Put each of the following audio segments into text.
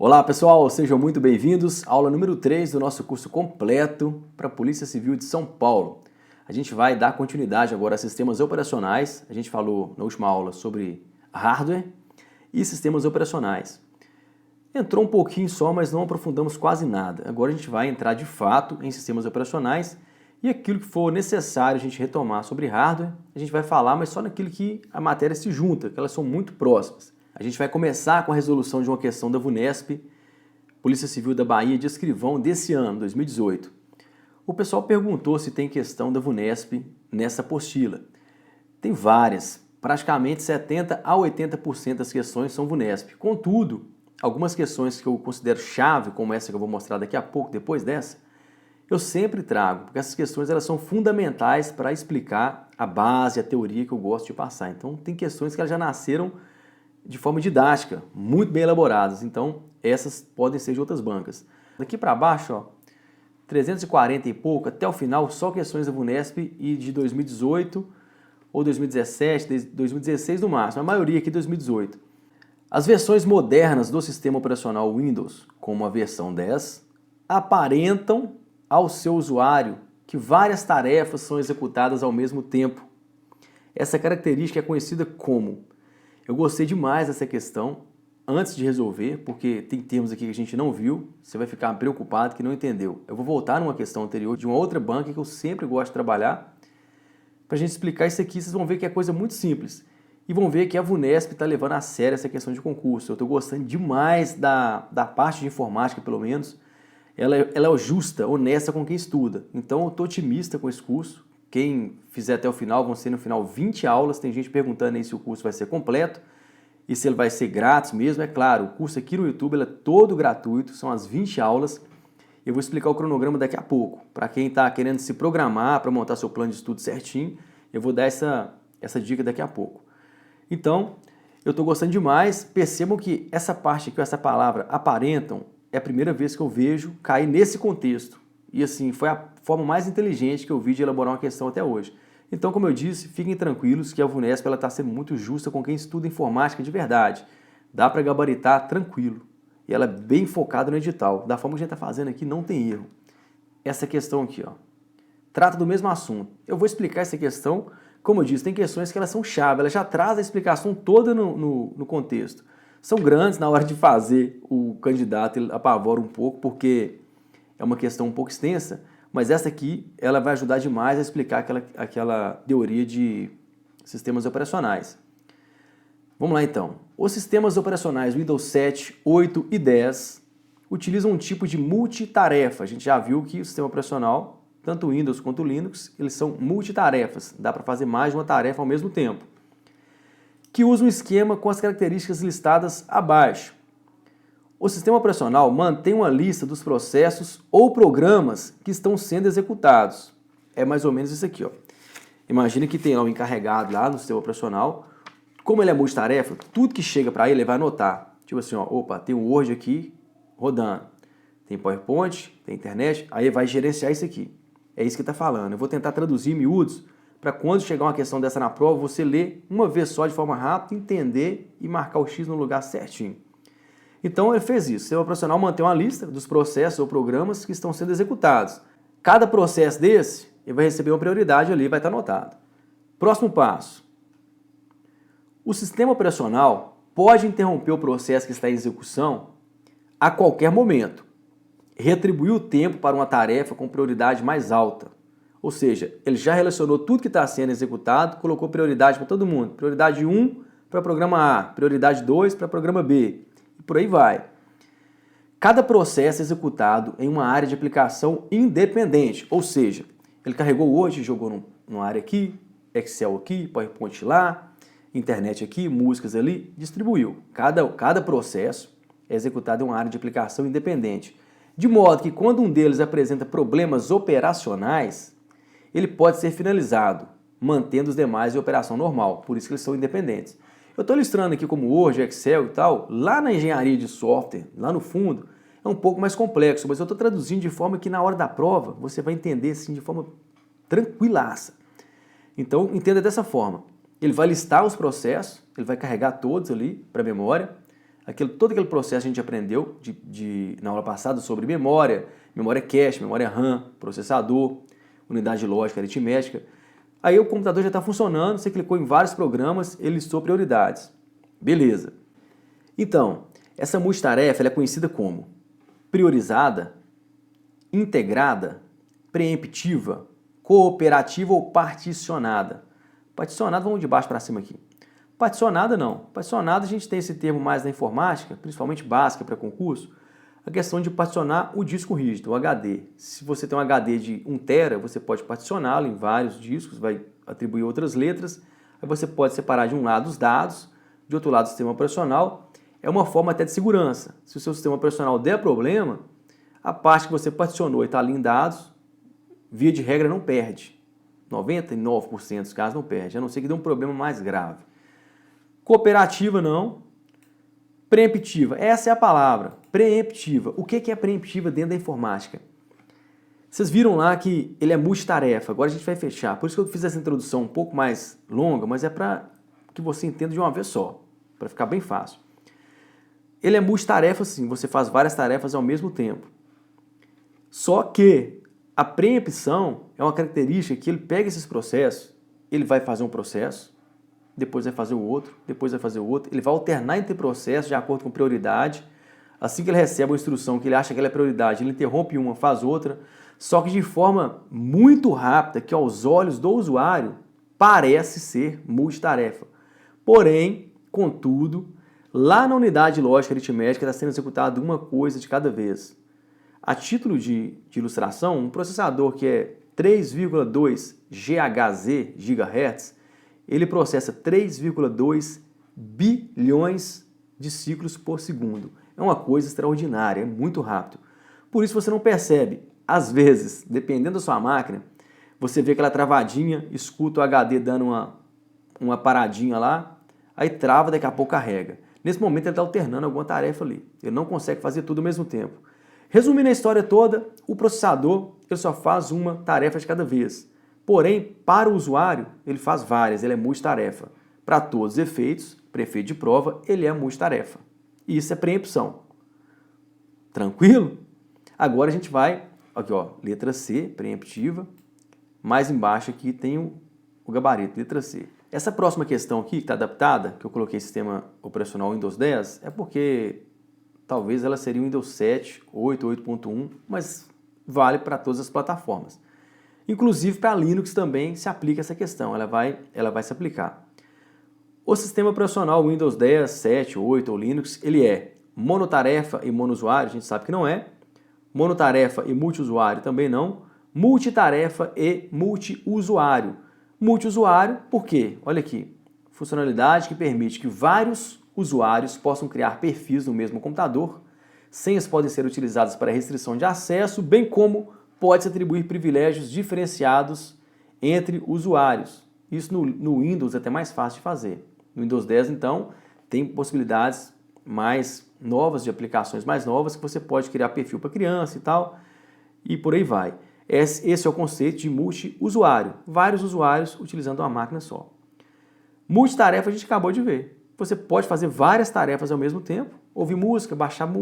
Olá pessoal, sejam muito bem-vindos à aula número 3 do nosso curso completo para a Polícia Civil de São Paulo. A gente vai dar continuidade agora a sistemas operacionais. A gente falou na última aula sobre hardware e sistemas operacionais. Entrou um pouquinho só, mas não aprofundamos quase nada. Agora a gente vai entrar de fato em sistemas operacionais e aquilo que for necessário a gente retomar sobre hardware, a gente vai falar, mas só naquilo que a matéria se junta, que elas são muito próximas. A gente vai começar com a resolução de uma questão da VUNESP, Polícia Civil da Bahia de Escrivão desse ano, 2018. O pessoal perguntou se tem questão da VUNESP nessa apostila. Tem várias, praticamente 70% a 80% das questões são VUNESP. Contudo, algumas questões que eu considero chave, como essa que eu vou mostrar daqui a pouco, depois dessa, eu sempre trago, porque essas questões elas são fundamentais para explicar a base, a teoria que eu gosto de passar. Então, tem questões que elas já nasceram de forma didática, muito bem elaboradas, então essas podem ser de outras bancas. Daqui para baixo, ó, 340 e pouco, até o final, só questões da VUNESP e de 2018 ou 2017, 2016 no máximo, a maioria aqui 2018. As versões modernas do sistema operacional Windows, como a versão 10, aparentam ao seu usuário que várias tarefas são executadas ao mesmo tempo. Essa característica é conhecida como. Eu gostei demais dessa questão antes de resolver, porque tem termos aqui que a gente não viu, você vai ficar preocupado que não entendeu. Eu vou voltar numa questão anterior de uma outra banca que eu sempre gosto de trabalhar. Para a gente explicar isso aqui, vocês vão ver que é coisa muito simples. E vão ver que a VUNESP está levando a sério essa questão de concurso. Eu estou gostando demais da parte de informática, pelo menos. Ela é justa, honesta com quem estuda. Então eu estou otimista com esse curso. Quem fizer até o final, vão ser no final 20 aulas. Tem gente perguntando aí se o curso vai ser completo e se ele vai ser grátis mesmo. É claro, o curso aqui no YouTube ele é todo gratuito, são as 20 aulas. Eu vou explicar o cronograma daqui a pouco. Para quem está querendo se programar para montar seu plano de estudo certinho, eu vou dar essa dica daqui a pouco. Então, eu estou gostando demais. Percebam que essa parte aqui, essa palavra aparentam, é a primeira vez que eu vejo cair nesse contexto. E assim, foi a forma mais inteligente que eu vi de elaborar uma questão até hoje. Então, como eu disse, fiquem tranquilos que a VUNESP está sendo muito justa com quem estuda informática de verdade. Dá para gabaritar tranquilo. E ela é bem focada no edital. Da forma que a gente está fazendo aqui, não tem erro. Essa questão aqui, ó, trata do mesmo assunto. Eu vou explicar essa questão. Como eu disse, tem questões que elas são chave. Ela já traz a explicação toda no contexto. São grandes na hora de fazer, o candidato ele apavora um pouco, porque é uma questão um pouco extensa, mas essa aqui ela vai ajudar demais a explicar aquela teoria de sistemas operacionais. Vamos lá então. Os sistemas operacionais Windows 7, 8 e 10 utilizam um tipo de multitarefa. A gente já viu que o sistema operacional, tanto o Windows quanto o Linux, eles são multitarefas. Dá para fazer mais de uma tarefa ao mesmo tempo. Que usa um esquema com as características listadas abaixo. O sistema operacional mantém uma lista dos processos ou programas que estão sendo executados. É mais ou menos isso aqui, ó. Imagina que tem lá um encarregado lá no sistema operacional. Como ele é multitarefa, tudo que chega para ele vai anotar. Tipo assim, ó, opa, tem um Word aqui rodando. Tem PowerPoint, tem internet, aí vai gerenciar isso aqui. É isso que está falando. Eu vou tentar traduzir em miúdos para quando chegar uma questão dessa na prova, você ler uma vez só de forma rápida, entender e marcar o X no lugar certinho. Então ele fez isso. O sistema operacional mantém uma lista dos processos ou programas que estão sendo executados. Cada processo desse, ele vai receber uma prioridade ali, vai estar anotado. Próximo passo. O sistema operacional pode interromper o processo que está em execução a qualquer momento. Retribuir o tempo para uma tarefa com prioridade mais alta. Ou seja, ele já relacionou tudo que está sendo executado, colocou prioridade para todo mundo. Prioridade 1 para programa A, prioridade 2 para programa B. E por aí vai. Cada processo é executado em uma área de aplicação independente. Ou seja, ele carregou hoje, jogou numa área aqui, Excel aqui, PowerPoint lá, internet aqui, músicas ali, distribuiu. Cada processo é executado em uma área de aplicação independente. De modo que quando um deles apresenta problemas operacionais, ele pode ser finalizado, mantendo os demais em operação normal, por isso que eles são independentes. Eu estou ilustrando aqui como Word, Excel e tal, lá na engenharia de software, lá no fundo, é um pouco mais complexo, mas eu estou traduzindo de forma que na hora da prova você vai entender assim, de forma tranquilaça. Então entenda dessa forma, ele vai listar os processos, ele vai carregar todos ali para a memória, todo aquele processo que a gente aprendeu na aula passada sobre memória, memória cache, memória RAM, processador, unidade lógica, aritmética. Aí o computador já está funcionando, você clicou em vários programas, ele listou prioridades. Beleza. Então, essa multitarefa ela é conhecida como priorizada, integrada, preemptiva, cooperativa ou particionada. Particionada, vamos de baixo para cima aqui. Particionada não. Particionada a gente tem esse termo mais na informática, principalmente básica para concurso, a questão de particionar o disco rígido, o HD. Se você tem um HD de 1 TB, você pode particioná-lo em vários discos, vai atribuir outras letras, aí você pode separar de um lado os dados, de outro lado o sistema operacional. É uma forma até de segurança. Se o seu sistema operacional der problema, a parte que você particionou e está ali em dados, via de regra não perde. 99% dos casos não perde, a não ser que dê um problema mais grave. Cooperativa não. Preemptiva, essa é a palavra, preemptiva. O que é preemptiva dentro da informática? Vocês viram lá que ele é multitarefa, agora a gente vai fechar. Por isso que eu fiz essa introdução um pouco mais longa, mas é para que você entenda de uma vez só, para ficar bem fácil. Ele é multitarefa sim, você faz várias tarefas ao mesmo tempo. Só que a preempção é uma característica que ele pega esses processos, ele vai fazer um processo, depois vai fazer o outro, depois vai fazer o outro. Ele vai alternar entre processos de acordo com prioridade. Assim que ele recebe uma instrução que ele acha que ela é prioridade, ele interrompe uma, faz outra, só que de forma muito rápida, que aos olhos do usuário parece ser multitarefa. Porém, contudo, lá na unidade lógica aritmética está sendo executada uma coisa de cada vez. A título de ilustração, um processador que é 3,2 GHz, ele processa 3,2 bilhões de ciclos por segundo. É uma coisa extraordinária, é muito rápido. Por isso você não percebe. Às vezes, dependendo da sua máquina, você vê aquela travadinha, escuta o HD dando uma paradinha lá, aí trava, daqui a pouco carrega. Nesse momento ele está alternando alguma tarefa ali. Ele não consegue fazer tudo ao mesmo tempo. Resumindo a história toda, o processador ele só faz uma tarefa de cada vez. Porém, para o usuário, ele faz várias, ele é multitarefa. Para todos os efeitos, para efeito de prova, ele é multitarefa. E isso é preempção. Tranquilo? Agora a gente vai, aqui ó, letra C, preemptiva. Mais embaixo aqui tem o gabarito, letra C. Essa próxima questão aqui, que está adaptada, que eu coloquei sistema operacional Windows 10, é porque talvez ela seria Windows 7, 8, 8.1, mas vale para todas as plataformas. Inclusive para Linux também se aplica essa questão, ela vai se aplicar. O sistema operacional Windows 10, 7, 8 ou Linux, ele é monotarefa e monousuário, a gente sabe que não é. Monotarefa e multiusuário também não. Multitarefa e multiusuário. Multiusuário, por quê? Olha aqui, funcionalidade que permite que vários usuários possam criar perfis no mesmo computador. Senhas podem ser utilizadas para restrição de acesso, bem como pode-se atribuir privilégios diferenciados entre usuários. Isso no Windows é até mais fácil de fazer. No Windows 10, então, tem possibilidades mais novas, de aplicações mais novas, que você pode criar perfil para criança e tal, e por aí vai. Esse é o conceito de multiusuário. Vários usuários utilizando uma máquina só. Multitarefa a gente acabou de ver. Você pode fazer várias tarefas ao mesmo tempo. Ouvir música, baixar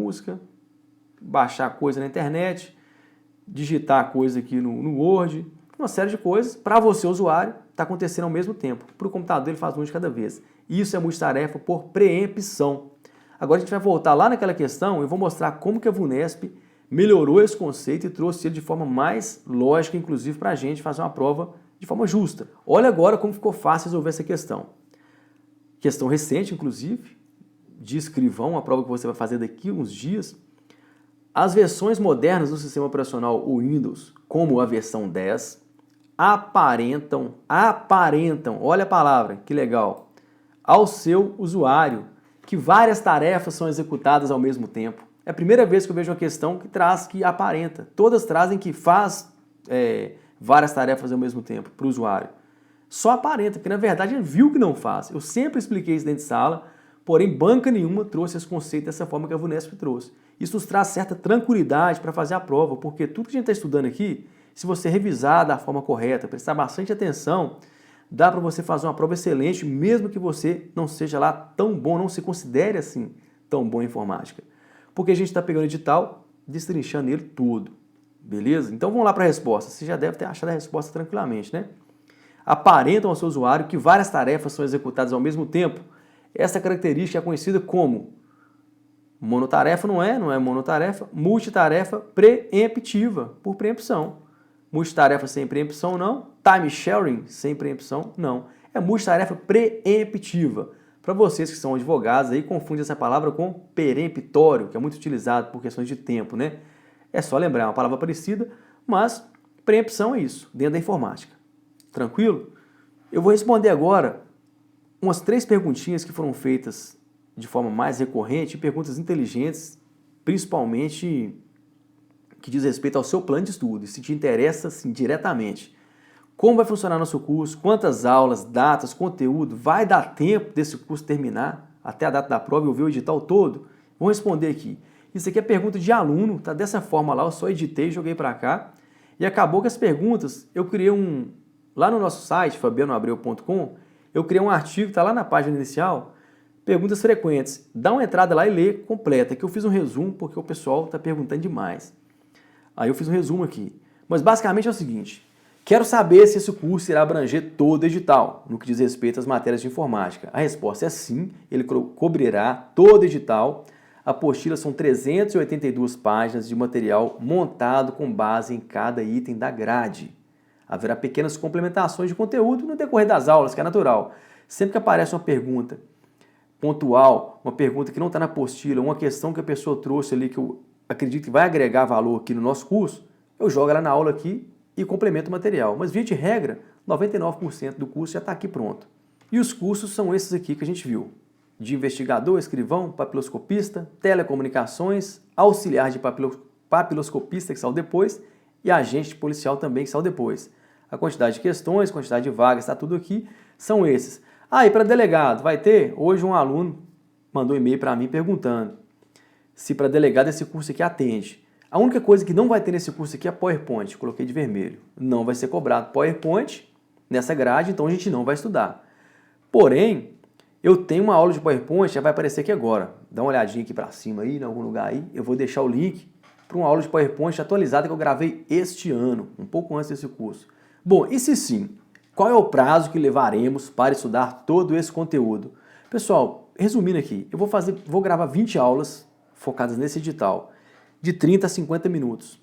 coisa na internet, digitar coisa aqui no Word, uma série de coisas. Para você, usuário, está acontecendo ao mesmo tempo. Para o computador, ele faz um de cada vez. Isso é multitarefa por preempção. Agora a gente vai voltar lá naquela questão e vou mostrar como que a VUNESP melhorou esse conceito e trouxe ele de forma mais lógica, inclusive para a gente fazer uma prova de forma justa. Olha agora como ficou fácil resolver essa questão. Questão recente, inclusive, de escrivão, uma prova que você vai fazer daqui a uns dias. As versões modernas do sistema operacional Windows, como a versão 10, aparentam, olha a palavra, que legal, ao seu usuário, que várias tarefas são executadas ao mesmo tempo. É a primeira vez que eu vejo uma questão que traz que aparenta. Todas trazem que faz várias tarefas ao mesmo tempo para o usuário. Só aparenta, porque na verdade ele viu que não faz. Eu sempre expliquei isso dentro de sala, porém banca nenhuma trouxe esse conceito dessa forma que a VUNESP trouxe. Isso nos traz certa tranquilidade para fazer a prova, porque tudo que a gente está estudando aqui, se você revisar da forma correta, prestar bastante atenção, dá para você fazer uma prova excelente, mesmo que você não seja lá tão bom, não se considere assim tão bom em informática? Porque a gente está pegando o edital, destrinchando ele tudo, beleza? Então vamos lá para a resposta. Você já deve ter achado a resposta tranquilamente, né? Aparentam ao seu usuário que várias tarefas são executadas ao mesmo tempo. Essa característica é conhecida como monotarefa, não é monotarefa, multitarefa preemptiva, por preempção. Multitarefa sem preempção, não. Time sharing sem preempção, não. É multitarefa preemptiva. Para vocês que são advogados, aí confundem essa palavra com peremptório, que é muito utilizado por questões de tempo, né? É só lembrar, é uma palavra parecida, mas preempção é isso, dentro da informática. Tranquilo? Eu vou responder agora umas 3 perguntinhas que foram feitas de forma mais recorrente, perguntas inteligentes, principalmente que diz respeito ao seu plano de estudo, e se te interessa assim, diretamente. Como vai funcionar nosso curso, quantas aulas, datas, conteúdo, vai dar tempo desse curso terminar, até a data da prova, eu ver o edital todo? Vamos responder aqui. Isso aqui é pergunta de aluno, tá dessa forma lá, eu só editei, joguei para cá, e acabou que as perguntas, eu criei lá no nosso site, fabianoabreu.com, eu criei um artigo, tá lá na página inicial, perguntas frequentes. Dá uma entrada lá e lê completa, que eu fiz um resumo, porque o pessoal está perguntando demais. Aí eu fiz um resumo aqui. Mas basicamente é o seguinte, quero saber se esse curso irá abranger todo o edital, no que diz respeito às matérias de informática. A resposta é sim, ele cobrirá todo o edital. A apostila são 382 páginas de material montado com base em cada item da grade. Haverá pequenas complementações de conteúdo no decorrer das aulas, que é natural. Sempre que aparece uma pergunta pontual, uma pergunta que não está na apostila, uma questão que a pessoa trouxe ali que eu acredito que vai agregar valor aqui no nosso curso, eu jogo ela na aula aqui e complemento o material. Mas, via de regra, 99% do curso já está aqui pronto. E os cursos são esses aqui que a gente viu. De investigador, escrivão, papiloscopista, telecomunicações, auxiliar de papiloscopista, que saiu depois, e agente policial também, que saiu depois. A quantidade de questões, quantidade de vagas, está tudo aqui, são esses. Ah, e para delegado, vai ter? Hoje um aluno mandou um e-mail para mim perguntando se para delegado esse curso aqui atende. A única coisa que não vai ter nesse curso aqui é PowerPoint, coloquei de vermelho. Não vai ser cobrado PowerPoint nessa grade, então a gente não vai estudar. Porém, eu tenho uma aula de PowerPoint, já vai aparecer aqui agora. Dá uma olhadinha aqui para cima aí, em algum lugar aí, eu vou deixar o link para uma aula de PowerPoint atualizada que eu gravei este ano, um pouco antes desse curso. Bom, e se sim, qual é o prazo que levaremos para estudar todo esse conteúdo? Pessoal, resumindo aqui, eu vou gravar 20 aulas focadas nesse edital, de 30 a 50 minutos,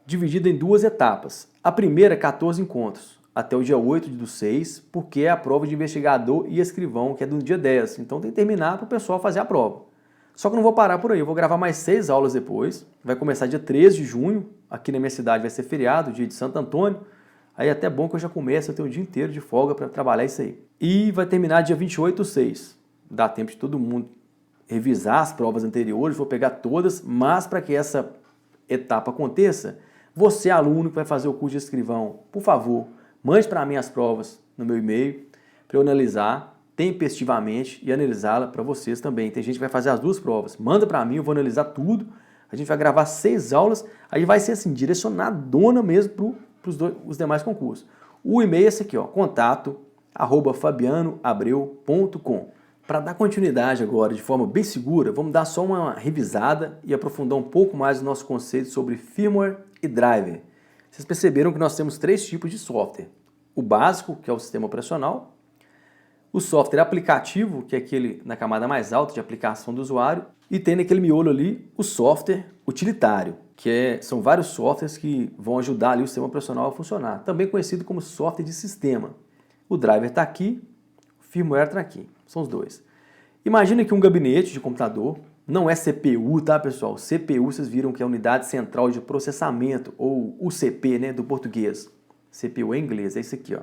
dividida em 2 etapas. A primeira é 14 encontros, até o dia 8/6, porque é a prova de investigador e escrivão, que é do dia 10. Então tem que terminar para o pessoal fazer a prova. Só que eu não vou parar por aí, eu vou gravar mais 6 aulas depois. Vai começar dia 13 de junho, aqui na minha cidade vai ser feriado, dia de Santo Antônio. Aí é até bom que eu já começo a ter o dia inteiro de folga para trabalhar isso aí. E vai terminar dia 28/6. Dá tempo de todo mundo revisar as provas anteriores, vou pegar todas, mas para que essa etapa aconteça, você, aluno que vai fazer o curso de escrivão, por favor, mande para mim as provas no meu e-mail, para eu analisar tempestivamente e analisá-la para vocês também. Tem gente que vai fazer as 2 provas. Manda para mim, eu vou analisar tudo. A gente vai gravar 6 aulas, aí vai ser assim, direcionadona mesmo para os demais concursos. O e-mail é esse aqui, ó, contato@fabianoabreu.com. Para dar continuidade agora de forma bem segura, vamos dar só uma revisada e aprofundar um pouco mais o nosso conceito sobre firmware e driver. Vocês perceberam que nós temos 3 tipos de software. O básico, que é o sistema operacional, o software aplicativo, que é aquele na camada mais alta de aplicação do usuário, e tem naquele miolo ali o software utilitário, que são vários softwares que vão ajudar ali o sistema operacional a funcionar, também conhecido como software de sistema. O driver está aqui, o firmware está aqui, são os 2. Imagina que um gabinete de computador, não é CPU, tá pessoal? CPU vocês viram que é a unidade central de processamento, ou UCP, né, do português. CPU é em inglês, é isso aqui, ó.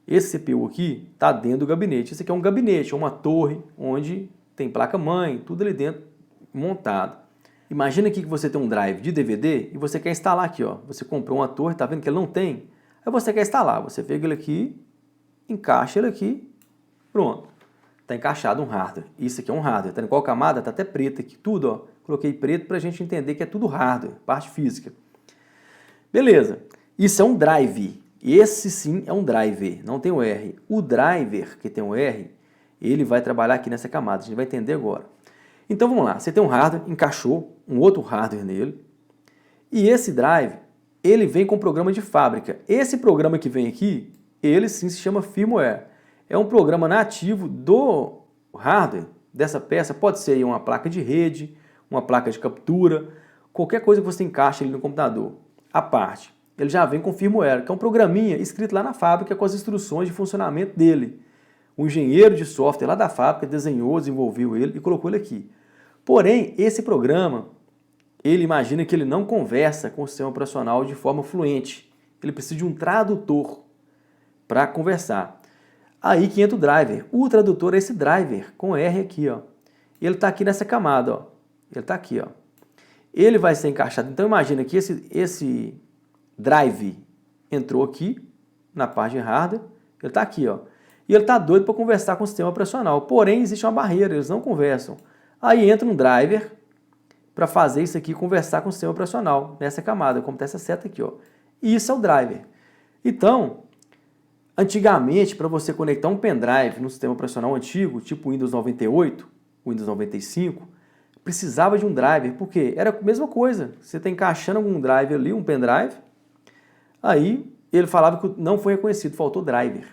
Esse CPU aqui está dentro do gabinete. Esse aqui é um gabinete, uma torre, onde tem placa-mãe, tudo ali dentro montado. Imagina aqui que você tem um drive de DVD e você quer instalar aqui, ó. Você comprou uma torre, tá vendo que ele não tem? Aí você quer instalar, você pega ele aqui, encaixa ele aqui, pronto. Está encaixado um hardware. Isso aqui é um hardware. Está em qual camada? Está até preto aqui, tudo, ó. Coloquei preto para a gente entender que é tudo hardware, parte física. Beleza. Isso é um drive. Esse sim é um driver, não tem o R. O driver, que tem o R, ele vai trabalhar aqui nessa camada, a gente vai entender agora. Então vamos lá, você tem um hardware, encaixou um outro hardware nele, e esse drive, ele vem com um programa de fábrica. Esse programa que vem aqui, ele sim se chama firmware. É um programa nativo do hardware dessa peça, pode ser uma placa de rede, uma placa de captura, qualquer coisa que você encaixe ali no computador. A parte, ele já vem com firmware, que é um programinha escrito lá na fábrica com as instruções de funcionamento dele. O engenheiro de software lá da fábrica desenhou, desenvolveu ele e colocou ele aqui. Porém, esse programa, ele imagina que ele não conversa com o sistema operacional de forma fluente. Ele precisa de um tradutor para conversar. Aí que entra o driver. O tradutor é esse driver com R aqui, ó. Ele está aqui nessa camada, ó. Ele está aqui, ó. Ele vai ser encaixado. Então imagina que esse drive entrou aqui na parte de hardware. Ele está aqui, ó. E ele está doido para conversar com o sistema operacional. Porém, existe uma barreira, eles não conversam. Aí entra um driver para fazer isso aqui, conversar com o sistema operacional nessa camada, como está essa seta aqui, ó. E isso é o driver. Então, antigamente, para você conectar um pendrive no sistema operacional antigo, tipo Windows 98, Windows 95, precisava de um driver, porque era a mesma coisa. Você está encaixando algum drive ali, um pendrive, aí ele falava que não foi reconhecido, faltou driver.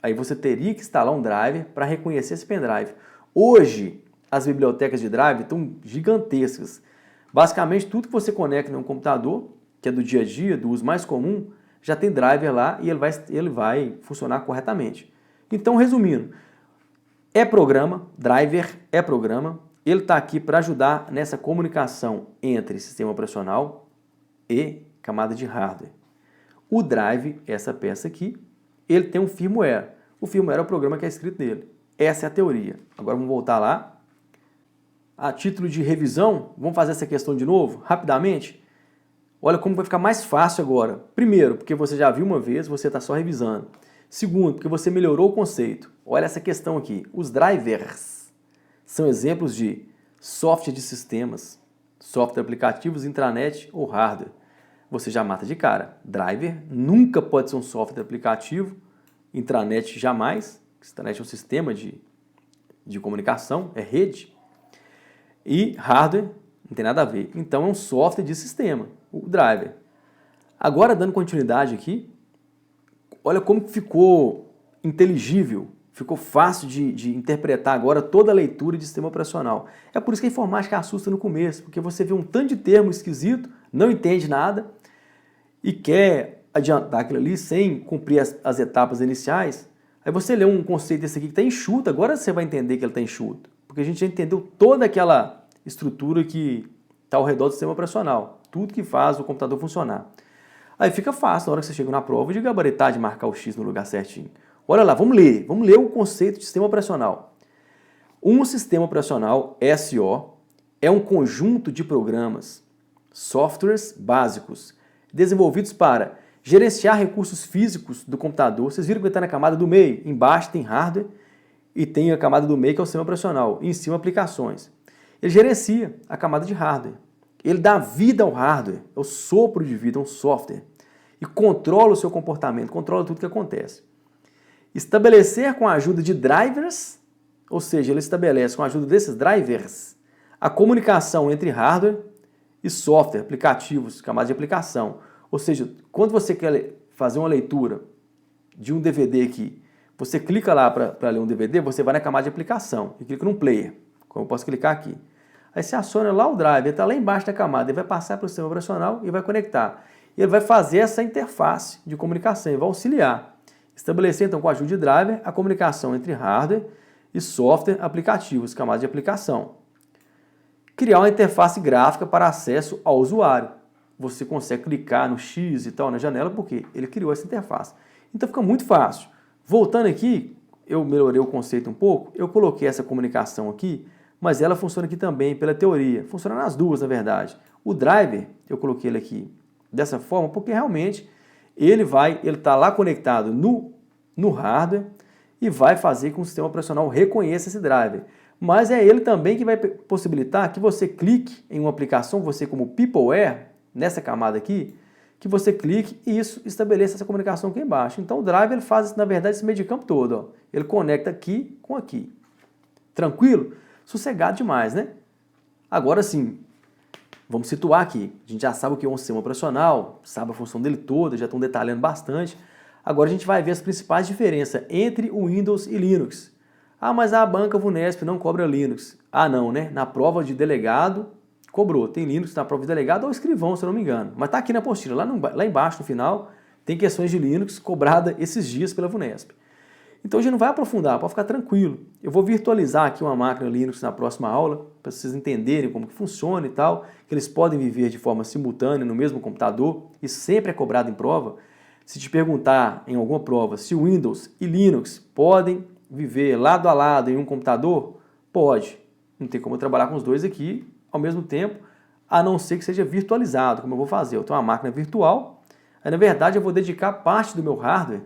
Aí você teria que instalar um driver para reconhecer esse pendrive. Hoje, as bibliotecas de drive estão gigantescas. Basicamente, tudo que você conecta em um computador, que é do dia a dia, do uso mais comum, já tem driver lá e ele vai funcionar corretamente. Então, resumindo, é programa, driver é programa, ele está aqui para ajudar nessa comunicação entre sistema operacional e camada de hardware. O drive, essa peça aqui, ele tem um firmware. O firmware é o programa que é escrito nele. Essa é a teoria. Agora vamos voltar lá. A título de revisão, vamos fazer essa questão de novo, rapidamente. Olha como vai ficar mais fácil agora. Primeiro, porque você já viu uma vez, você está só revisando. Segundo, porque você melhorou o conceito. Olha essa questão aqui. Os drivers são exemplos de software de sistemas, software aplicativos, intranet ou hardware. Você já mata de cara. Driver nunca pode ser um software aplicativo, intranet jamais. Intranet é um sistema de comunicação, é rede. E hardware não tem nada a ver. Então é um software de sistema, o driver. Agora, dando continuidade aqui, olha como ficou inteligível, ficou fácil de interpretar agora toda a leitura de sistema operacional. É por isso que a informática assusta no começo, porque você vê um tanto de termo esquisito, não entende nada e quer adiantar aquilo ali sem cumprir as etapas iniciais. Aí você lê um conceito desse aqui que está enxuto, agora você vai entender que ele está enxuto. Porque a gente já entendeu toda aquela estrutura que está ao redor do sistema operacional. Tudo que faz o computador funcionar. Aí fica fácil, na hora que você chega na prova, de gabaritar, de marcar o X no lugar certinho. Olha lá, vamos ler o conceito de sistema operacional. Um sistema operacional, SO, é um conjunto de programas, softwares básicos, desenvolvidos para gerenciar recursos físicos do computador. Vocês viram que está na camada do meio? Embaixo tem hardware e tem a camada do meio que é o sistema operacional. E em cima aplicações. Ele gerencia a camada de hardware. Ele dá vida ao hardware, é o sopro de vida, é um software. E controla o seu comportamento, controla tudo que acontece. Estabelecer com a ajuda de drivers, ou seja, ele estabelece com a ajuda desses drivers a comunicação entre hardware e software, aplicativos, camada de aplicação. Ou seja, quando você quer fazer uma leitura de um DVD aqui, você clica lá para ler um DVD, você vai na camada de aplicação e clica no player, como eu posso clicar aqui. Aí você aciona lá o driver, está lá embaixo da camada, ele vai passar para o sistema operacional e vai conectar. E ele vai fazer essa interface de comunicação, ele vai auxiliar. Estabelecer então com a ajuda de driver a comunicação entre hardware e software, aplicativos, camada de aplicação. Criar uma interface gráfica para acesso ao usuário. Você consegue clicar no X e tal na janela porque ele criou essa interface. Então fica muito fácil. Voltando aqui, eu melhorei o conceito um pouco, eu coloquei essa comunicação aqui, mas ela funciona aqui também pela teoria. Funciona nas duas, na verdade. O driver, eu coloquei ele aqui dessa forma porque realmente ele está lá conectado no hardware e vai fazer com que o sistema operacional reconheça esse driver. Mas é ele também que vai possibilitar que você clique em uma aplicação, você como peopleware, nessa camada aqui, que você clique e isso estabeleça essa comunicação aqui embaixo. Então o driver ele faz, na verdade, esse meio de campo todo. Ó. Ele conecta aqui com aqui. Tranquilo? Sossegado demais, né? Agora sim, vamos situar aqui. A gente já sabe o que é um sistema operacional, sabe a função dele toda, já estão detalhando bastante. Agora a gente vai ver as principais diferenças entre o Windows e Linux. Ah, mas a banca Vunesp não cobra Linux. Ah, não, né? Na prova de delegado, cobrou. Tem Linux na prova de delegado ou escrivão, se eu não me engano. Mas tá aqui na apostila, lá embaixo, no final, tem questões de Linux cobrada esses dias pela Vunesp. Então a gente não vai aprofundar, pode ficar tranquilo. Eu vou virtualizar aqui uma máquina Linux na próxima aula, para vocês entenderem como que funciona e tal, que eles podem viver de forma simultânea no mesmo computador, isso sempre é cobrado em prova. Se te perguntar em alguma prova se Windows e Linux podem viver lado a lado em um computador, pode. Não tem como eu trabalhar com os dois aqui ao mesmo tempo, a não ser que seja virtualizado, como eu vou fazer. Eu tenho uma máquina virtual, aí na verdade eu vou dedicar parte do meu hardware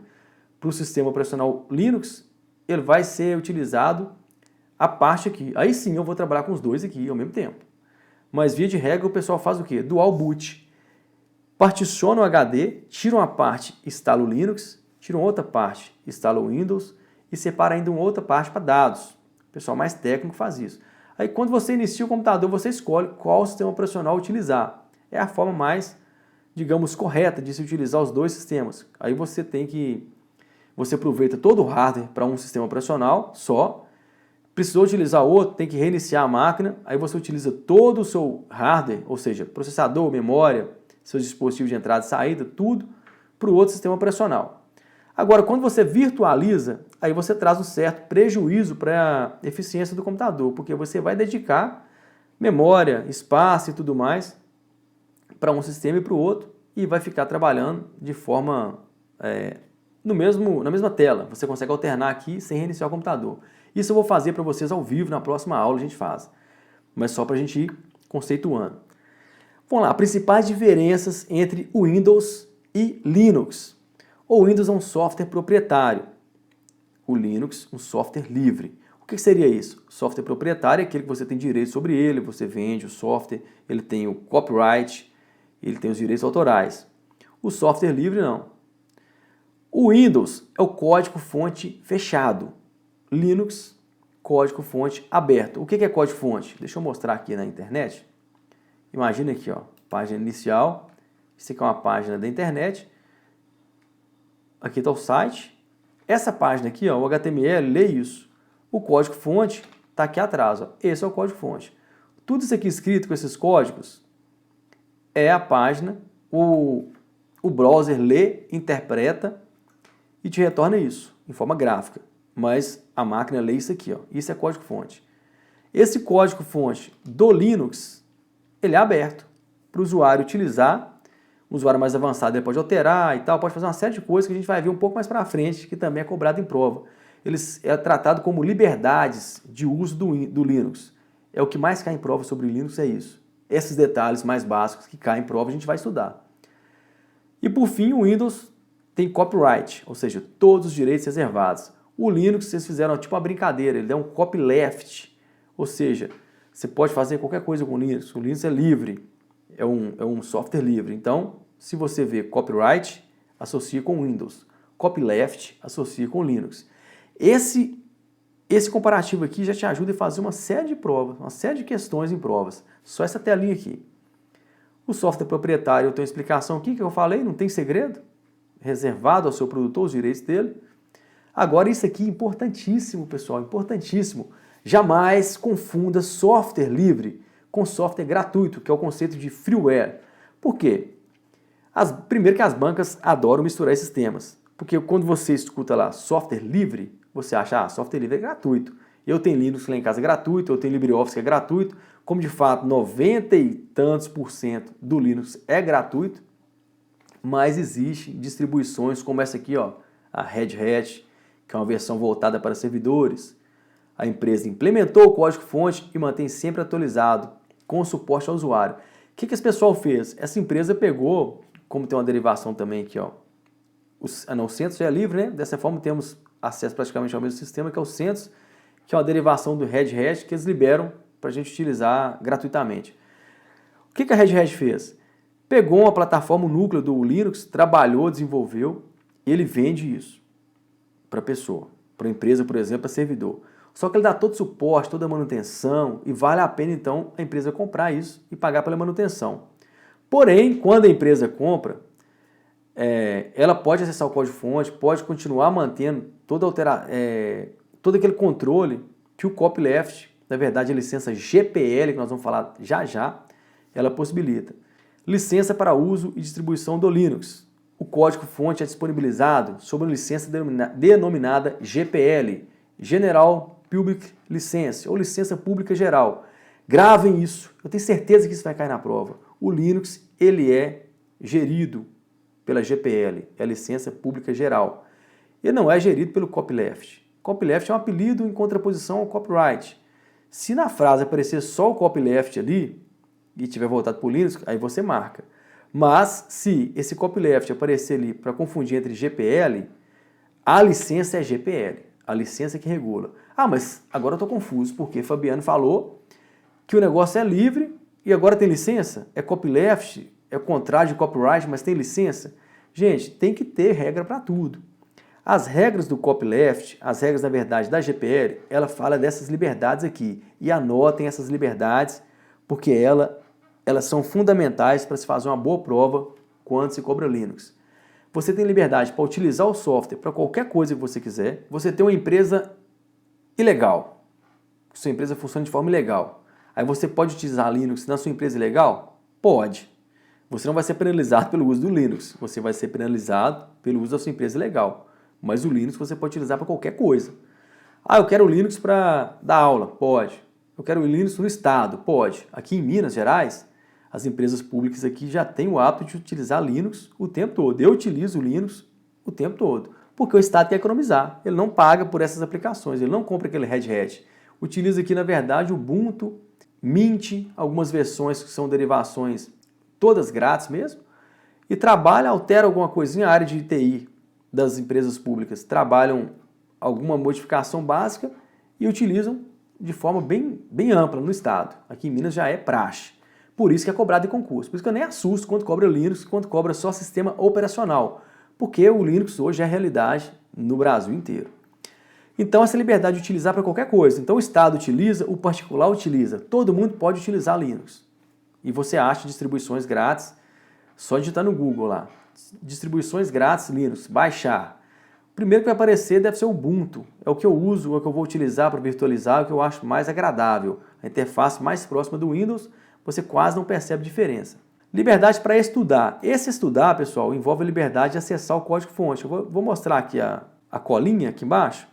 para o sistema operacional Linux, ele vai ser utilizado a parte aqui. Aí sim eu vou trabalhar com os dois aqui ao mesmo tempo. Mas via de regra o pessoal faz o quê? Dual boot. Particiona o HD, tira uma parte, instala o Linux, tira uma outra parte, instala o Windows e separa ainda uma outra parte para dados. O pessoal mais técnico faz isso. Aí quando você inicia o computador, você escolhe qual sistema operacional utilizar. É a forma mais, digamos, correta de se utilizar os dois sistemas. Aí você aproveita todo o hardware para um sistema operacional só. Precisou utilizar outro, tem que reiniciar a máquina. Aí você utiliza todo o seu hardware, ou seja, processador, memória, seus dispositivos de entrada e saída, tudo para o outro sistema operacional. Agora, quando você virtualiza, aí você traz um certo prejuízo para a eficiência do computador, porque você vai dedicar memória, espaço e tudo mais para um sistema e para o outro e vai ficar trabalhando de forma na mesma tela. Você consegue alternar aqui sem reiniciar o computador. Isso eu vou fazer para vocês ao vivo, na próxima aula a gente faz. Mas só para a gente ir conceituando. Vamos lá, principais diferenças entre o Windows e Linux. O Windows é um software proprietário. O Linux, um software livre. O que seria isso? Software proprietário é aquele que você tem direito sobre ele, você vende o software, ele tem o copyright, ele tem os direitos autorais. O software livre não. O Windows é o código-fonte fechado. Linux, código-fonte aberto. O que é código-fonte? Deixa eu mostrar aqui na internet. Imagina aqui, ó, página inicial. Isso aqui é uma página da internet. Aqui está o site. Essa página aqui, ó, o HTML, lê isso. O código-fonte está aqui atrás. Ó. Esse é o código-fonte. Tudo isso aqui escrito com esses códigos é a página. O browser lê, interpreta e te retorna isso em forma gráfica. Mas a máquina lê isso aqui, ó. Isso é código-fonte. Esse código-fonte do Linux, ele é aberto para o usuário utilizar. O usuário mais avançado ele pode alterar e tal, pode fazer uma série de coisas que a gente vai ver um pouco mais para frente, que também é cobrado em prova. Ele é tratado como liberdades de uso do Linux. É o que mais cai em prova sobre o Linux, é isso. Esses detalhes mais básicos que caem em prova a gente vai estudar. E por fim, o Windows tem copyright, ou seja, todos os direitos reservados. O Linux, eles fizeram tipo uma brincadeira, ele deu um copyleft, ou seja, você pode fazer qualquer coisa com o Linux. O Linux é livre, é um software livre. Então, se você vê copyright, associa com Windows. Copyleft, associa com Linux. Esse comparativo aqui já te ajuda a fazer uma série de provas, uma série de questões em provas. Só essa telinha aqui. O software proprietário, eu tenho explicação aqui que eu falei, não tem segredo. Reservado ao seu produtor, os direitos dele. Agora, isso aqui é importantíssimo, pessoal, importantíssimo. Jamais confunda software livre com software gratuito, que é o conceito de freeware. Por quê? Primeiro que as bancas adoram misturar esses temas. Porque quando você escuta lá software livre, você acha, software livre é gratuito. Eu tenho Linux lá em casa gratuito, eu tenho LibreOffice que é gratuito. Como de fato 90 e tantos % do Linux é gratuito, mas existem distribuições como essa aqui, ó, a Red Hat, que é uma versão voltada para servidores. A empresa implementou o código-fonte e mantém sempre atualizado, com suporte ao usuário. O que esse pessoal fez? Essa empresa pegou, como tem uma derivação também aqui, ó, o CentOS já é livre, né? Dessa forma temos acesso praticamente ao mesmo sistema, que é o CentOS, que é uma derivação do Red Hat, que eles liberam para a gente utilizar gratuitamente. O que a Red Hat fez? Pegou uma plataforma, o núcleo do Linux, trabalhou, desenvolveu, e ele vende isso para a pessoa, para a empresa, por exemplo, para servidor. Só que ele dá todo o suporte, toda a manutenção e vale a pena então a empresa comprar isso e pagar pela manutenção. Porém, quando a empresa compra, ela pode acessar o código-fonte, pode continuar mantendo todo aquele controle que o copyleft, na verdade a licença GPL, que nós vamos falar já já, ela possibilita. Licença para uso e distribuição do Linux. O código-fonte é disponibilizado sob uma licença denominada GPL, General Public License, ou licença pública geral. Gravem isso, eu tenho certeza que isso vai cair na prova. O Linux, ele é gerido pela GPL, é a licença pública geral. Ele não é gerido pelo copyleft. Copyleft é um apelido em contraposição ao copyright. Se na frase aparecer só o copyleft ali, e tiver voltado para o Linux, aí você marca. Mas se esse copyleft aparecer ali para confundir entre GPL, a licença é GPL, a licença que regula. Ah, mas agora eu estou confuso, porque Fabiano falou que o negócio é livre e agora tem licença? É copyleft? É o contrário de copyright, mas tem licença? Gente, tem que ter regra para tudo. As regras do copyleft, as regras, na verdade, da GPL, ela fala dessas liberdades aqui. E anotem essas liberdades, porque elas são fundamentais para se fazer uma boa prova quando se cobra Linux. Você tem liberdade para utilizar o software para qualquer coisa que você quiser. Você tem uma empresa ilegal. Sua empresa funciona de forma ilegal. Aí você pode utilizar Linux na sua empresa ilegal? Pode. Você não vai ser penalizado pelo uso do Linux. Você vai ser penalizado pelo uso da sua empresa ilegal. Mas o Linux você pode utilizar para qualquer coisa. Ah, eu quero o Linux para dar aula? Pode. Eu quero o Linux no estado? Pode. Aqui em Minas Gerais, as empresas públicas aqui já têm o hábito de utilizar Linux o tempo todo. Eu utilizo o Linux o tempo todo, porque o Estado quer economizar. Ele não paga por essas aplicações, ele não compra aquele Red Hat. Utiliza aqui, na verdade, o Ubuntu, Mint, algumas versões que são derivações todas grátis mesmo, e trabalha, altera alguma coisinha, a área de TI das empresas públicas trabalham alguma modificação básica e utilizam de forma bem ampla no Estado. Aqui em Minas já é praxe. Por isso que é cobrado em concurso. Por isso que eu nem assusto quando cobra Linux, quando cobra só sistema operacional. Porque o Linux hoje é realidade no Brasil inteiro. Então essa liberdade de utilizar para qualquer coisa. Então o Estado utiliza, o particular utiliza. Todo mundo pode utilizar Linux. E você acha distribuições grátis, só digitar no Google lá. Distribuições grátis Linux, baixar. O primeiro que vai aparecer deve ser o Ubuntu. É o que eu uso, é o que eu vou utilizar para virtualizar, é o que eu acho mais agradável. A interface mais próxima do Windows, você quase não percebe diferença. Liberdade para estudar. Esse estudar, pessoal, envolve a liberdade de acessar o código-fonte. Eu vou mostrar aqui a colinha aqui embaixo.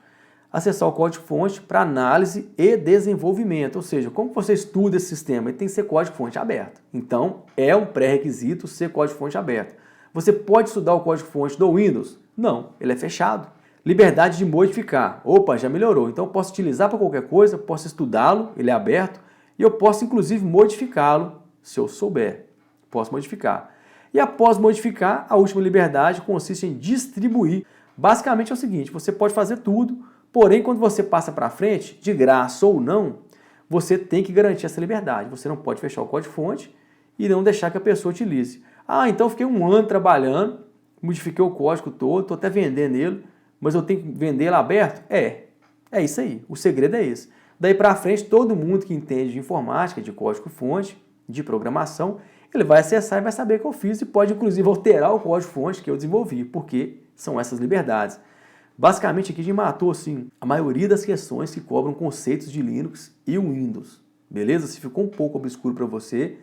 Acessar o código-fonte para análise e desenvolvimento. Ou seja, como você estuda esse sistema? Ele tem que ser código-fonte aberto. Então, é um pré-requisito ser código-fonte aberto. Você pode estudar o código-fonte do Windows? Não, ele é fechado. Liberdade de modificar. Opa, já melhorou. Então eu posso utilizar para qualquer coisa, posso estudá-lo, ele é aberto, e eu posso inclusive modificá-lo, se eu souber. Posso modificar. E após modificar, a última liberdade consiste em distribuir. Basicamente é o seguinte, você pode fazer tudo, porém quando você passa para frente, de graça ou não, você tem que garantir essa liberdade. Você não pode fechar o código-fonte e não deixar que a pessoa utilize. Ah, então eu fiquei um ano trabalhando, modifiquei o código todo, estou até vendendo ele, mas eu tenho que vender ele aberto? É isso aí, o segredo é esse. Daí para frente, todo mundo que entende de informática, de código-fonte, de programação, ele vai acessar e vai saber que eu fiz e pode inclusive alterar o código-fonte que eu desenvolvi, porque são essas liberdades. Basicamente aqui a gente matou assim, a maioria das questões que cobram conceitos de Linux e Windows. Beleza? Se ficou um pouco obscuro para você,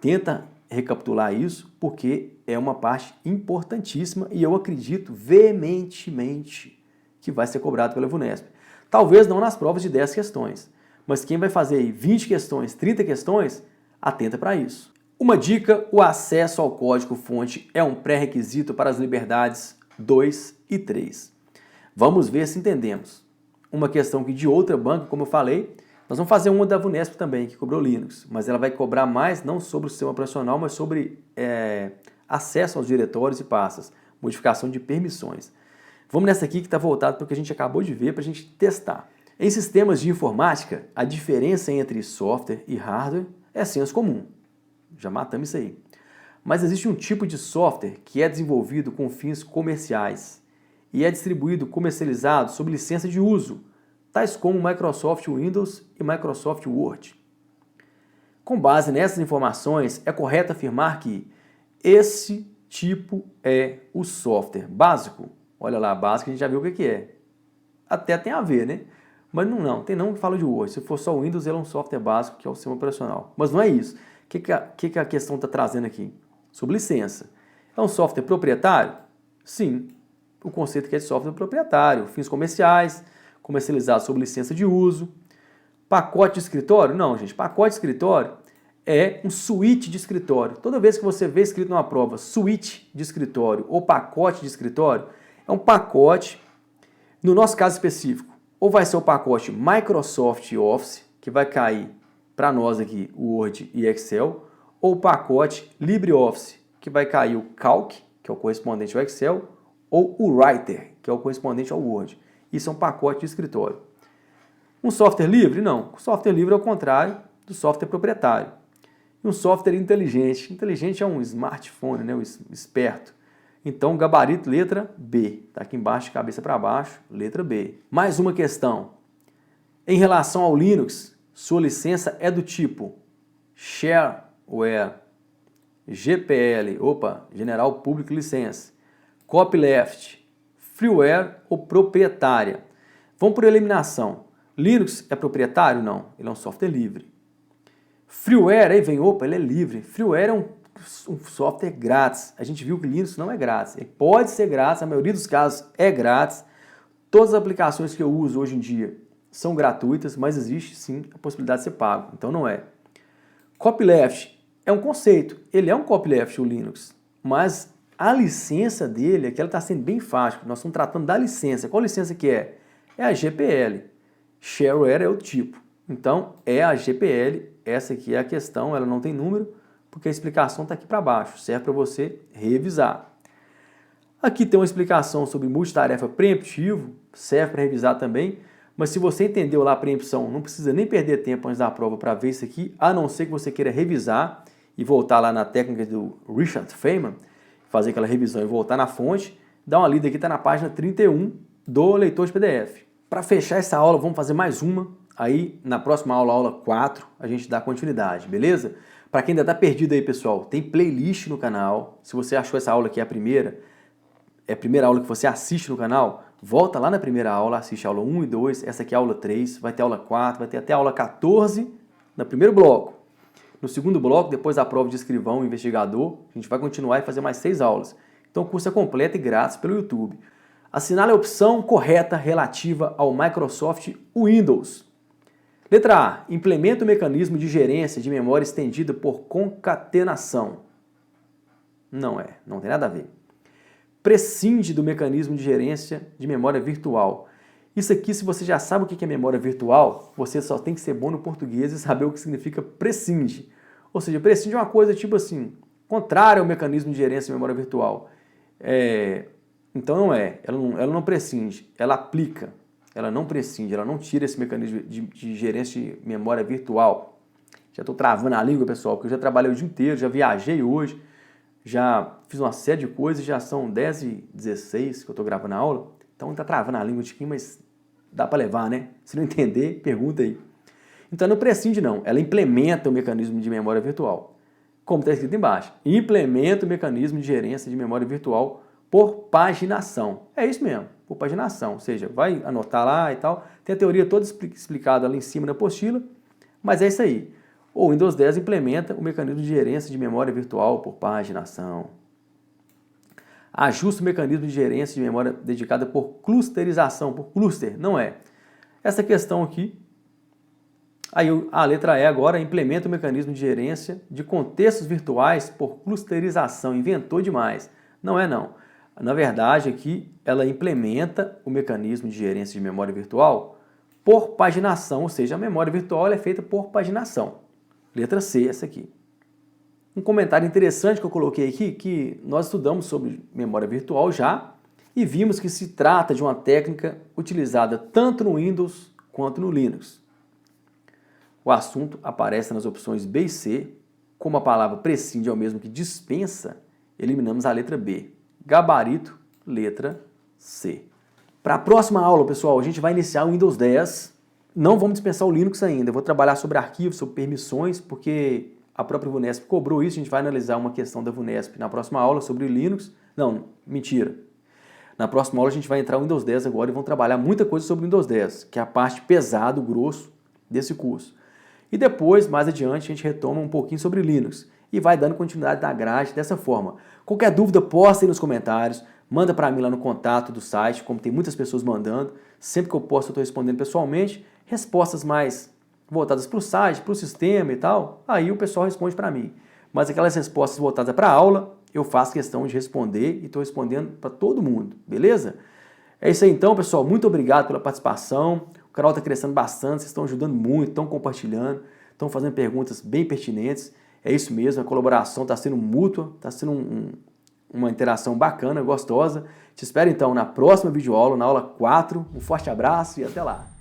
tenta recapitular isso, porque é uma parte importantíssima e eu acredito veementemente que vai ser cobrado pela VUNESP. Talvez não nas provas de 10 questões, mas quem vai fazer aí 20 questões, 30 questões, atenta para isso. Uma dica, o acesso ao código-fonte é um pré-requisito para as liberdades 2 e 3. Vamos ver se entendemos. Uma questão que de outra banca, como eu falei, nós vamos fazer uma da VUNESP também, que cobrou Linux, mas ela vai cobrar mais não sobre o sistema operacional, mas sobre acesso aos diretórios e pastas, modificação de permissões. Vamos nessa aqui que está voltado para o que a gente acabou de ver para a gente testar. Em sistemas de informática, a diferença entre software e hardware é senso comum. Já matamos isso aí. Mas existe um tipo de software que é desenvolvido com fins comerciais e é distribuído, comercializado sob licença de uso, tais como Microsoft Windows e Microsoft Word. Com base nessas informações, é correto afirmar que esse tipo é o software básico. Olha lá, básico a gente já viu o que é. Até tem a ver, né? Mas não tem não que fala de Word. Se for só o Windows, ele é um software básico, que é o sistema operacional. Mas não é isso. O que a questão está trazendo aqui? Sobre licença. É um software proprietário? Sim. O conceito que é de software proprietário. Fins comerciais, comercializado sob licença de uso. Pacote de escritório? Não, gente. Pacote de escritório é um suíte de escritório. Toda vez que você vê escrito numa prova suíte de escritório ou pacote de escritório, é um pacote, no nosso caso específico, ou vai ser o pacote Microsoft Office, que vai cair para nós aqui o Word e Excel, ou o pacote LibreOffice, que vai cair o Calc, que é o correspondente ao Excel, ou o Writer, que é o correspondente ao Word. Isso é um pacote de escritório. Um software livre? Não. O software livre é o contrário do software proprietário. E um software inteligente. Inteligente é um smartphone, né? Um esperto. Então, gabarito, letra B. Está aqui embaixo, de cabeça para baixo, letra B. Mais uma questão. Em relação ao Linux, sua licença é do tipo Shareware, GPL, General Public License, Copyleft, Freeware ou proprietária. Vamos por eliminação. Linux é proprietário? Não, ele é um software livre. Freeware, aí vem, ele é livre. Freeware é um software grátis. A gente viu que Linux não é grátis. Ele pode ser grátis, a maioria dos casos é grátis. Todas as aplicações que eu uso hoje em dia são gratuitas, mas existe sim a possibilidade de ser pago. Então não é. Copyleft é um conceito. Ele é um copyleft, o Linux. Mas a licença dele, aqui ela está sendo bem fácil. Nós estamos tratando da licença. Qual licença que é? É a GPL. Shareware é o tipo. Então é a GPL. Essa aqui é a questão. Ela não tem número, porque a explicação está aqui para baixo. Serve para você revisar. Aqui tem uma explicação sobre multitarefa preemptivo. Serve para revisar também. Mas se você entendeu lá a preempção, não precisa nem perder tempo antes da prova para ver isso aqui, a não ser que você queira revisar e voltar lá na técnica do Richard Feynman, fazer aquela revisão e voltar na fonte, dá uma lida aqui, está na página 31 do leitor de PDF. Para fechar essa aula, vamos fazer mais uma. Aí, na próxima aula, aula 4, a gente dá continuidade, beleza? Para quem ainda está perdido aí, pessoal, tem playlist no canal. Se você achou essa aula aqui a primeira aula que você assiste no canal, volta lá na primeira aula, assiste a aula 1 e 2, essa aqui é a aula 3, vai ter aula 4, vai ter até a aula 14 no primeiro bloco. No segundo bloco, depois da prova de escrivão e investigador, a gente vai continuar e fazer mais 6 aulas. Então o curso é completo e grátis pelo YouTube. Assinale a opção correta relativa ao Microsoft Windows. Letra A. Implementa o mecanismo de gerência de memória estendida por concatenação. Não tem nada a ver. Prescinde do mecanismo de gerência de memória virtual. Isso aqui, se você já sabe o que é memória virtual, você só tem que ser bom no português e saber o que significa prescinde. Ou seja, prescinde é uma coisa tipo assim, contrária ao mecanismo de gerência de memória virtual. Então não é, ela não prescinde, ela aplica. Ela não prescinde, ela não tira esse mecanismo de gerência de memória virtual. Já estou travando a língua, pessoal, porque eu já trabalhei o dia inteiro, já viajei hoje, já fiz uma série de coisas, já são 10h16 que eu estou gravando a aula, então está travando a língua um tiquinho, mas dá para levar, né? Se não entender, pergunta aí. Então não prescinde não, ela implementa o mecanismo de memória virtual. Como está escrito embaixo, implementa o mecanismo de gerência de memória virtual por paginação. É isso mesmo, por paginação, ou seja, vai anotar lá e tal. Tem a teoria toda explicada ali em cima na apostila, mas é isso aí. O Windows 10 implementa o mecanismo de gerência de memória virtual por paginação. Ajusta o mecanismo de gerência de memória dedicada por clusterização, por cluster, não é. Essa questão aqui, aí a letra E agora implementa o mecanismo de gerência de contextos virtuais por clusterização. Inventou demais. Não é não. Na verdade, aqui ela implementa o mecanismo de gerência de memória virtual por paginação, ou seja, a memória virtual é feita por paginação. Letra C, essa aqui. Um comentário interessante que eu coloquei aqui, que nós estudamos sobre memória virtual já e vimos que se trata de uma técnica utilizada tanto no Windows quanto no Linux. O assunto aparece nas opções B e C. Como a palavra prescinde é o mesmo que dispensa, eliminamos a letra B. Gabarito, letra C. Para a próxima aula, pessoal, a gente vai iniciar o Windows 10. Não vamos dispensar o Linux ainda. Eu vou trabalhar sobre arquivos, sobre permissões, porque a própria VUNESP cobrou isso. A gente vai analisar uma questão da VUNESP na próxima aula sobre Linux. Não, mentira. Na próxima aula a gente vai entrar no Windows 10 agora e vamos trabalhar muita coisa sobre o Windows 10, que é a parte pesada, o grosso desse curso. E depois, mais adiante, a gente retoma um pouquinho sobre Linux e vai dando continuidade da grade dessa forma. Qualquer dúvida, posta aí nos comentários. Manda para mim lá no contato do site, como tem muitas pessoas mandando. Sempre que eu posto, eu estou respondendo pessoalmente. Respostas mais voltadas para o site, para o sistema e tal, aí o pessoal responde para mim. Mas aquelas respostas voltadas para a aula, eu faço questão de responder e estou respondendo para todo mundo, beleza? É isso aí então, pessoal. Muito obrigado pela participação. O canal está crescendo bastante, vocês estão ajudando muito, estão compartilhando, estão fazendo perguntas bem pertinentes. É isso mesmo, a colaboração está sendo mútua, está sendo uma interação bacana, gostosa. Te espero então na próxima videoaula, na aula 4. Um forte abraço e até lá!